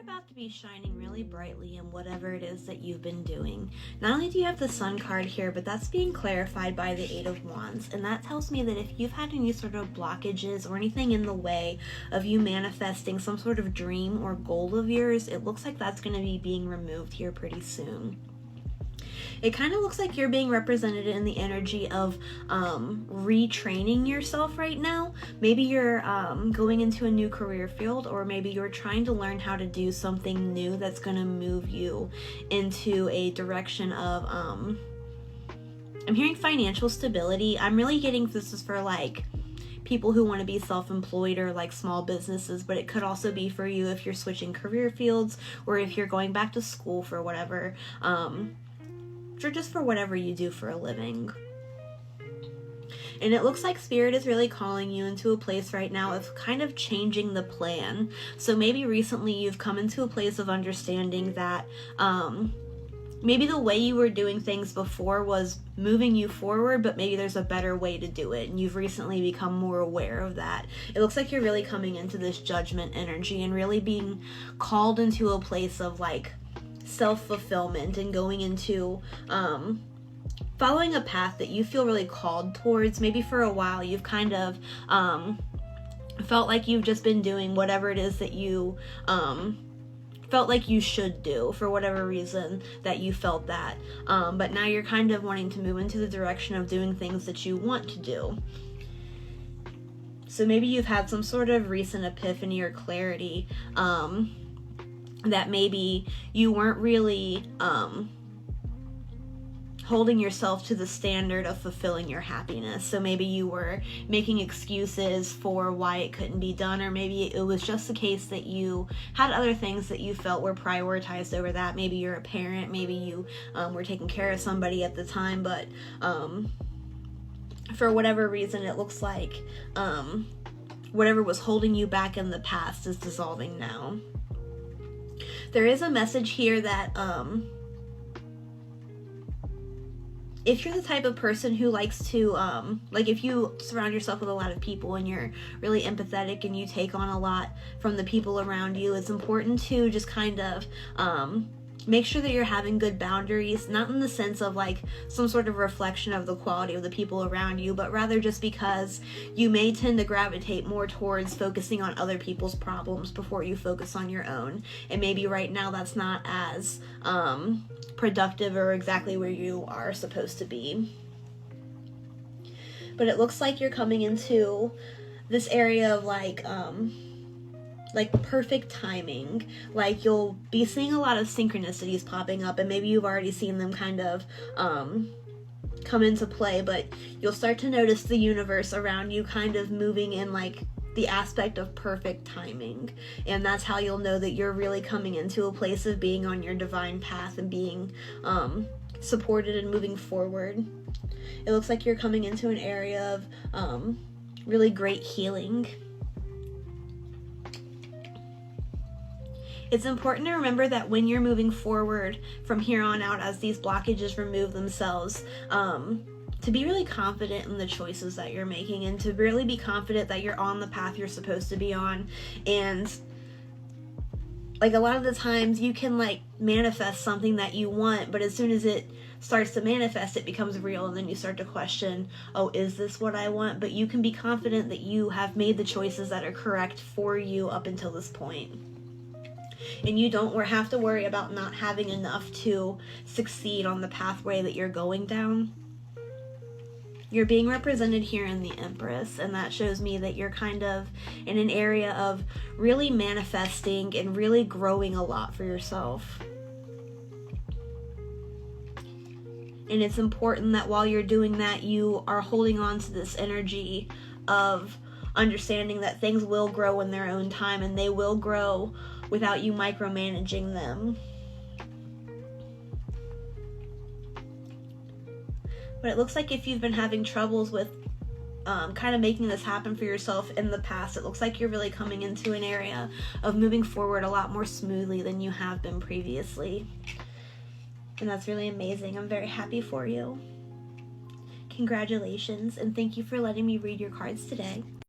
about to be shining really brightly in whatever it is that you've been doing. Not only do you have the Sun card here, but that's being clarified by the Eight of Wands, and that tells me that if you've had any sort of blockages or anything in the way of you manifesting some sort of dream or goal of yours, it looks like that's going to be being removed here pretty soon. It kind of looks like you're being represented in the energy of retraining yourself right now. Maybe you're going into a new career field, or maybe you're trying to learn how to do something new that's going to move you into a direction of, I'm hearing financial stability. I'm really getting this is for like people who want to be self-employed or like small businesses, but it could also be for you if you're switching career fields or if you're going back to school for whatever, or just for whatever you do for a living. And it looks like Spirit is really calling you into a place right now of kind of changing the plan. So maybe recently you've come into a place of understanding that maybe the way you were doing things before was moving you forward, but maybe there's a better way to do it, and you've recently become more aware of that. It looks like you're really coming into this judgment energy and really being called into a place of like self-fulfillment and going into following a path that you feel really called towards. Maybe for a while you've kind of felt like you've just been doing whatever it is that you felt like you should do for whatever reason that you felt that, but now you're kind of wanting to move into the direction of doing things that you want to do. So maybe you've had some sort of recent epiphany or clarity that maybe you weren't really holding yourself to the standard of fulfilling your happiness. So maybe you were making excuses for why it couldn't be done, or maybe it was just the case that you had other things that you felt were prioritized over that. Maybe you're a parent, maybe you were taking care of somebody at the time, but for whatever reason it looks like whatever was holding you back in the past is dissolving now. There is a message here that if you're the type of person who likes to, like if you surround yourself with a lot of people and you're really empathetic and you take on a lot from the people around you, it's important to just kind of make sure that you're having good boundaries, not in the sense of like some sort of reflection of the quality of the people around you, but rather just because you may tend to gravitate more towards focusing on other people's problems before you focus on your own. And maybe right now that's not as productive or exactly where you are supposed to be. But it looks like you're coming into this area of like perfect timing. Like you'll be seeing a lot of synchronicities popping up, and maybe you've already seen them kind of come into play, but you'll start to notice the universe around you kind of moving in like the aspect of perfect timing. And that's how you'll know that you're really coming into a place of being on your divine path and being supported and moving forward. It looks like you're coming into an area of really great healing. It's important to remember that when you're moving forward from here on out, as these blockages remove themselves, to be really confident in the choices that you're making, and to really be confident that you're on the path you're supposed to be on. And like a lot of the times you can like manifest something that you want, but as soon as it starts to manifest, it becomes real, and then you start to question, oh, is this what I want? But you can be confident that you have made the choices that are correct for you up until this point. And you don't have to worry about not having enough to succeed on the pathway that you're going down. You're being represented here in the Empress, and that shows me that you're kind of in an area of really manifesting and really growing a lot for yourself. And it's important that while you're doing that, you are holding on to this energy of understanding that things will grow in their own time, and they will grow without you micromanaging them. But it looks like if you've been having troubles with kind of making this happen for yourself in the past, it looks like you're really coming into an area of moving forward a lot more smoothly than you have been previously. And that's really amazing. I'm very happy for you. Congratulations, and thank you for letting me read your cards today.